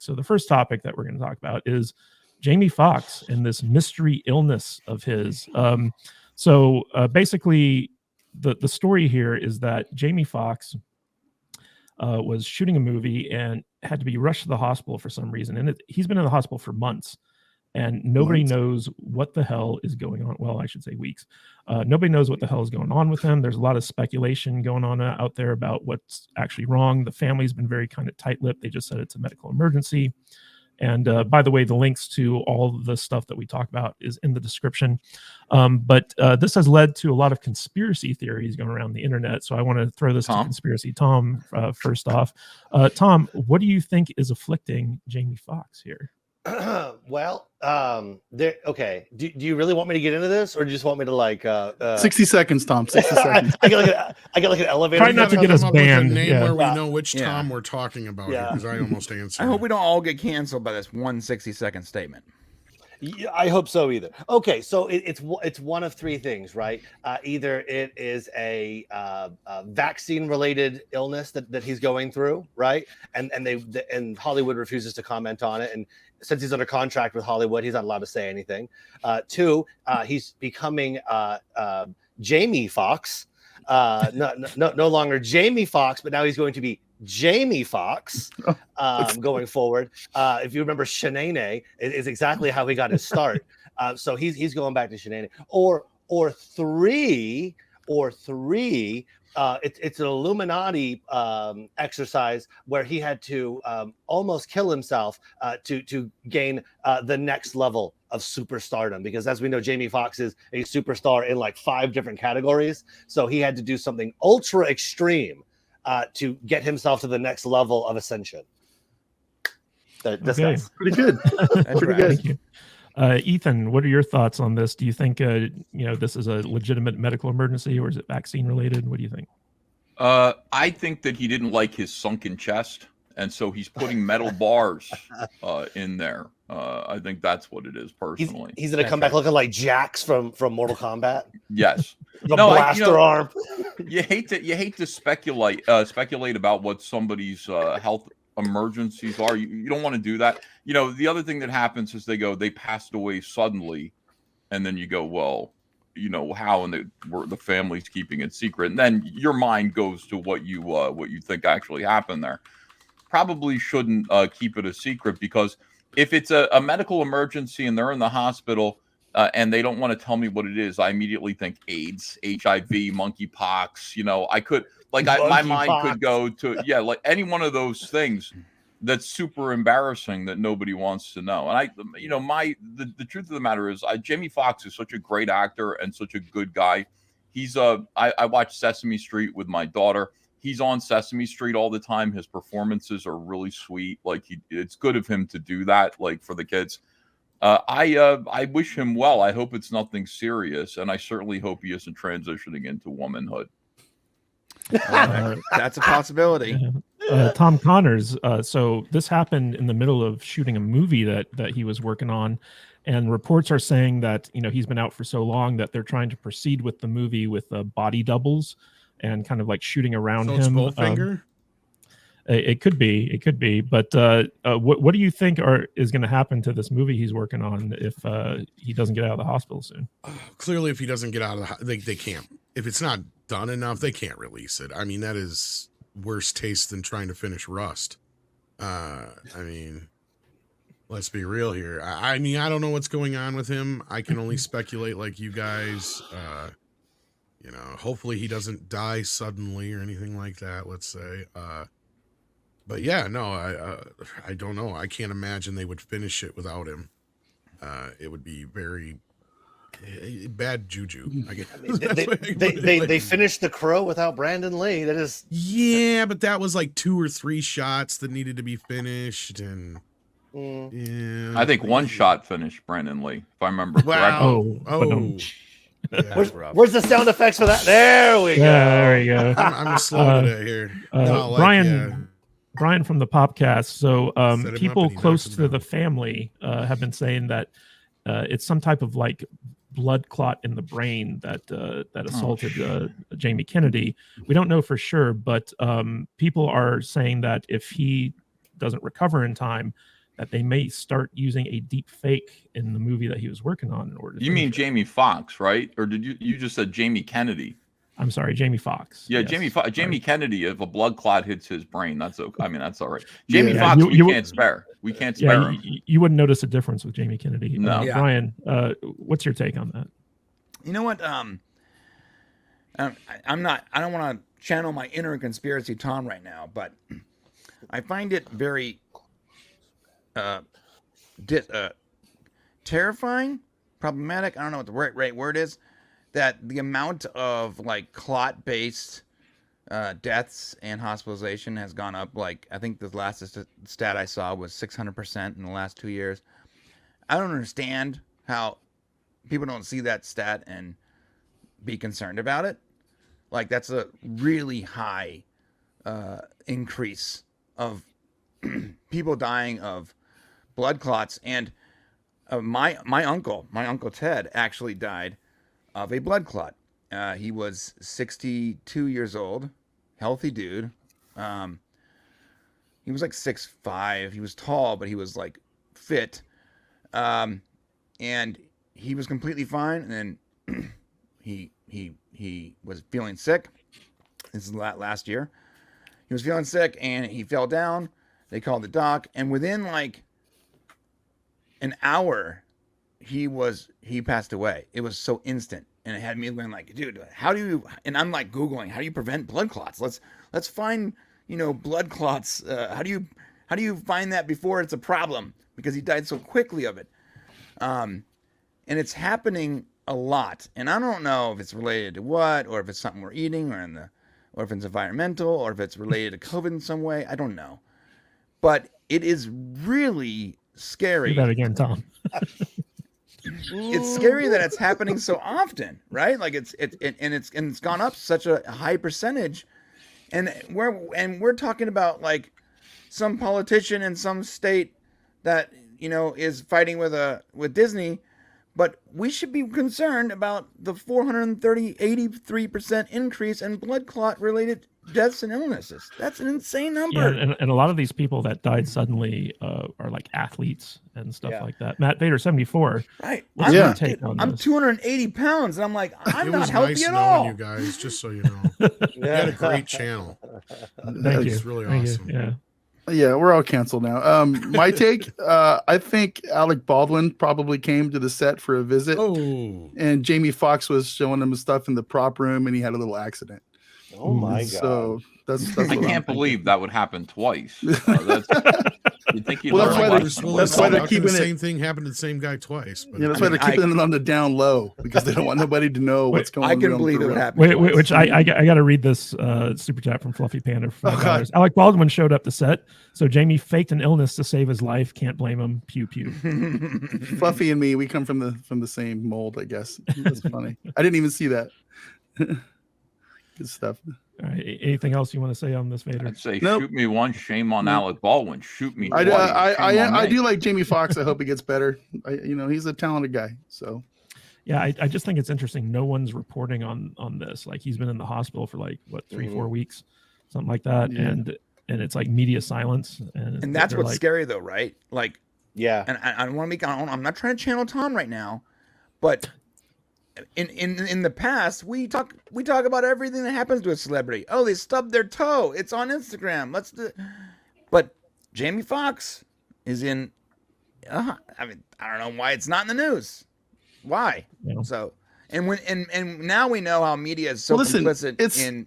So the first topic that we're going to talk about is Jamie Foxx and this mystery illness of his. Basically, the story here is that Jamie Foxx was shooting a movie and had to be rushed to the hospital for some reason. And he's been in the hospital for months, and nobody knows what the hell is going on. Well, I should say weeks. Nobody knows what the hell is going on with him. There's a lot of speculation going on out there about what's actually wrong. The family's been very kind of tight-lipped. They just said it's a medical emergency. And by the way, the links to all the stuff that we talk about is in the description. But this has led to a lot of conspiracy theories going around the internet. So I want to throw this to Conspiracy Tom first off. Tom, what do you think is afflicting Jamie Foxx here? Well, okay. Do you really want me to get into this, or do you just want me to like 60 seconds, Tom? 60 seconds. I get like an elevator. Try not to get us banned. Where we know which Tom we're talking about. Because I almost answered. I hope we don't all get canceled by this 1 60-second statement. Yeah, I hope so either. Okay, so it's one of three things, right? Either it is a vaccine-related illness that he's going through, right? And Hollywood refuses to comment on it, and since he's under contract with Hollywood, he's not allowed to say anything. Two, he's becoming Jamie Foxx. No longer Jamie Foxx, but now he's going to be Jamie Foxx going forward. If you remember, Shanae is exactly how he got his start. So he's going back to Shanae. Or three. It's an Illuminati exercise where he had to almost kill himself to gain the next level of superstardom, because as we know, Jamie Foxx is a superstar in like 5 different categories. So he had to do something ultra extreme to get himself to the next level of ascension. That's pretty good. That's pretty good. Ethan, what are your thoughts on this? Do you think this is a legitimate medical emergency, or is it vaccine related? What do you think? I think that he didn't like his sunken chest, and so he's putting metal bars in there. I think that's what it is personally. He's gonna come back looking like Jax from Mortal Kombat. Yes. Blaster arm. You hate to speculate about what somebody's health emergencies are. You don't want to do that. The other thing that happens is they passed away suddenly, and then you go, well, how, and the family's keeping it secret, and then your mind goes to what you think actually happened there. Probably shouldn't keep it a secret, because if it's a medical emergency and they're in the hospital and they don't want to tell me what it is, I immediately think AIDS, HIV, monkeypox. I could my mind could go to like any one of those things that's super embarrassing that nobody wants to know. And the truth of the matter is, Jamie Foxx is such a great actor and such a good guy. He's I watch Sesame Street with my daughter. He's on Sesame Street all the time. His performances are really sweet. Like it's good of him to do that, like for the kids. I wish him well. I hope it's nothing serious, and I certainly hope he isn't transitioning into womanhood. That's a possibility. Tom Connors. So this happened in the middle of shooting a movie that he was working on, and reports are saying that he's been out for so long that they're trying to proceed with the movie with body doubles and kind of like shooting around him. Goldfinger? It could be. But what do you think is going to happen to this movie he's working on if he doesn't get out of the hospital soon? Clearly, if he doesn't get out of the they can't. If it's not done enough, they can't release it. I mean, that is worse taste than trying to finish Rust. Let's be real here. I don't know what's going on with him. I can only speculate like you guys. Hopefully he doesn't die suddenly or anything like that, let's say. But yeah, no, I don't know. I can't imagine they would finish it without him. It would be very bad juju. I guess. They finished The Crow without Brandon Lee. That is, yeah, but that was like 2 or 3 shots that needed to be finished, and yeah, I think 1 shot finished Brandon Lee, if I remember correctly. Yeah, where's the sound effects for that? There we go. There we go. I'm slow today here. Brian from the Popcast. So people close to the family have been saying that it's some type of like blood clot in the brain that assaulted Jamie Kennedy. We don't know for sure, but people are saying that if he doesn't recover in time, that they may start using a deep fake in the movie that he was working on in order to You mean finish it. Jamie Foxx, right? Or did you just said Jamie Kennedy? I'm sorry, Jamie Foxx. Yeah, Yes. Jamie Kennedy. If a blood clot hits his brain, that's okay. I mean, that's all right. Jamie Yeah, Foxx, you- we can't spare. We can't spare him. You wouldn't notice a difference with Jamie Kennedy. No. Yeah. Brian, what's your take on that? You know what? I'm not. I don't want to channel my inner conspiracy Tom right now, but I find it very terrifying, problematic. I don't know what the right word is. That the amount of like clot-based deaths and hospitalization has gone up. Like I think the last stat I saw was 600% in the last 2 years. I don't understand how people don't see that stat and be concerned about it. Like that's a really high increase of people dying of blood clots. And my uncle Ted actually died of a blood clot. He was 62 years old, healthy dude. He was like 6'5". He was tall, but he was like fit. And he was completely fine. And then he was feeling sick. This is last year. He was feeling sick and he fell down. They called the doc, and within like an hour, he passed away. It was so instant, and it had me going like, dude, how do you? And I'm like Googling, how do you prevent blood clots? Let's find blood clots. How do you find that before it's a problem? Because he died so quickly of it. And it's happening a lot, and I don't know if it's related to what, or if it's something we're eating, or if it's environmental, or if it's related to COVID in some way. I don't know, but it is really scary. Do that again, Tom. It's scary that it's happening so often, right? Like it's gone up such a high percentage, and we're talking about like some politician in some state that is fighting with Disney. But we should be concerned about the 83% increase in blood clot related deaths and illnesses. That's an insane number. Yeah, and a lot of these people that died suddenly are like athletes and stuff Yeah. like that. Matt Vader, 74. Right. What's Yeah. your take on I'm this? 280 pounds, and I'm like, I'm It not was healthy nice at knowing all. you guys, just so you know. You had a great channel. Thank you. It's really Thank you. awesome. Yeah. Yeah, we're all canceled now. My take, I think Alec Baldwin probably came to the set for a visit, Oh, and Jamie Foxx was showing him stuff in the prop room, and he had a little accident. Oh my god. So that's I what I'm can't believe that would happen twice. That's, you'd think you'd Well, learn that's why a they- lesson. that's why they're the keeping it- same thing happened to the same guy twice. But Yeah, that's I why mean, they're keeping it on the down low, because they don't want nobody to know what's going on. I can real- believe it real. would happen. Wait, twice. which I got to read this super chat from Fluffy Panda. For Oh, God. $5. Alec Baldwin showed up to set, so Jamie faked an illness to save his life. Can't blame him. Pew pew. Fluffy and me, we come from the same mold, I guess. That's funny. I didn't even see that. Good stuff. All right, anything else you want to say on this, Vader? I'd say Nope. shoot me once, shame on Alec Baldwin. Shoot me I, twice, I, shame on I me. do like Jamie Foxx. I hope he gets better. He's a talented guy. So Yeah, I just think it's interesting. No one's reporting on this. Like he's been in the hospital for like what 3-4 weeks, something like that, Yeah. and it's like media silence. And that's they're what's like, scary, though, right? Like, Yeah. and I want to make. I'm not trying to channel Tom right now, but in the past, we talk about everything that happens to a celebrity. Oh, they stubbed their toe. It's on Instagram. But Jamie Foxx is in. I mean, I don't know why it's not in the news. Why? Yeah. So, and now we know how media is so Well, listen, complicit it's in.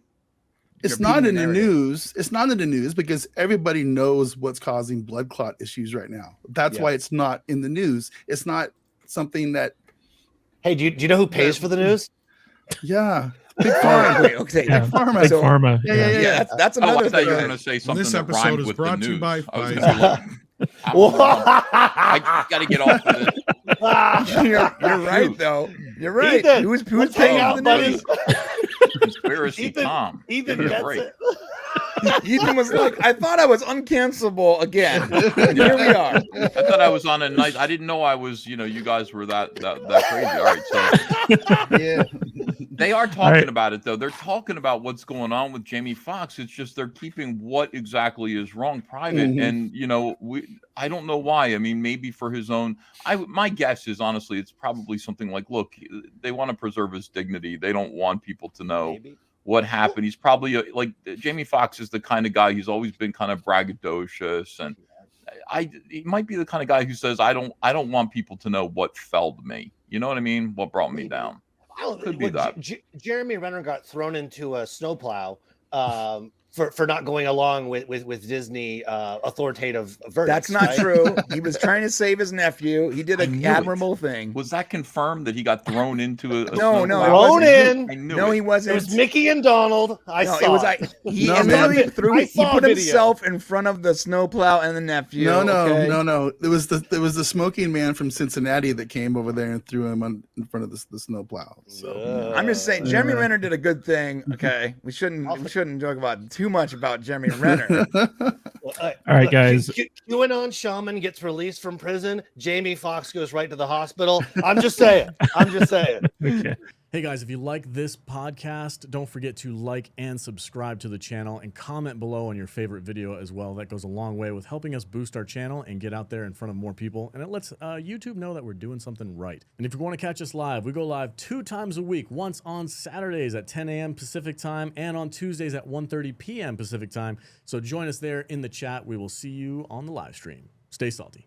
it's repeating not in the narrative. news. It's not in the news because everybody knows what's causing blood clot issues right now. That's Yeah. why it's not in the news. It's not something that, Hey, do you know who pays for the news? yeah. Big Oh, pharma. wait, okay. Yeah. Pharma. Big So- pharma. Yeah. Yeah, that's Oh, I another thought thing. you were going to say something this that episode rhymed is with brought the to you news. by I was Pfizer. gonna be like, I got to get off of this. You're right, though. You're right. Ethan, Who's let's paying hang for out, the news? buddies. Conspiracy Ethan- Tom. Ethan Give me a gets break. it. Ethan was like, I thought I was uncancelable again. And here we are. I thought I was on a nice. I didn't know I was. You guys were that crazy. All right, so Yeah. They are talking right. about it though. They're talking about what's going on with Jamie Foxx. It's just they're keeping what exactly is wrong private. Mhm. And I don't know why. I mean, maybe for his own. My guess is honestly, it's probably something like, look, they want to preserve his dignity. They don't want people to know Maybe. what happened. He's probably like Jamie Foxx is the kind of guy. He's always been kind of braggadocious, and he might be the kind of guy who says, I don't want people to know what felled me. You know what I mean? What brought me Maybe. down. Could be Well, that. Jeremy Renner got thrown into a snowplow for not going along with Disney authoritative verdicts. That's not right? true. He was trying to save his nephew. He did I an knew it. admirable thing. Was that confirmed that he got thrown into a No, snowplow? no, it Thrown wasn't. in. I knew No, it. he It wasn't. was Mickey and Donald. I No, saw it was it. he No, literally man. threw. I He saw put video. himself in front of the snowplow and the nephew. No, okay? no. It was the smoking man from Cincinnati that came over there and threw him in front of the snowplow. So I'm just saying, Jeremy Yeah. Renner did a good thing. Okay, we shouldn't talk about too much about Jeremy Renner. All right, guys. QAnon shaman gets released from prison. Jamie Foxx goes right to the hospital. I'm just saying. Okay. Hey guys, if you like this podcast, don't forget to like and subscribe to the channel and comment below on your favorite video as well. That goes a long way with helping us boost our channel and get out there in front of more people. And it lets YouTube know that we're doing something right. And if you want to catch us live, we go live 2 times a week, once on Saturdays at 10 a.m. Pacific time and on Tuesdays at 1:30 p.m. Pacific time. So join us there in the chat. We will see you on the live stream. Stay salty.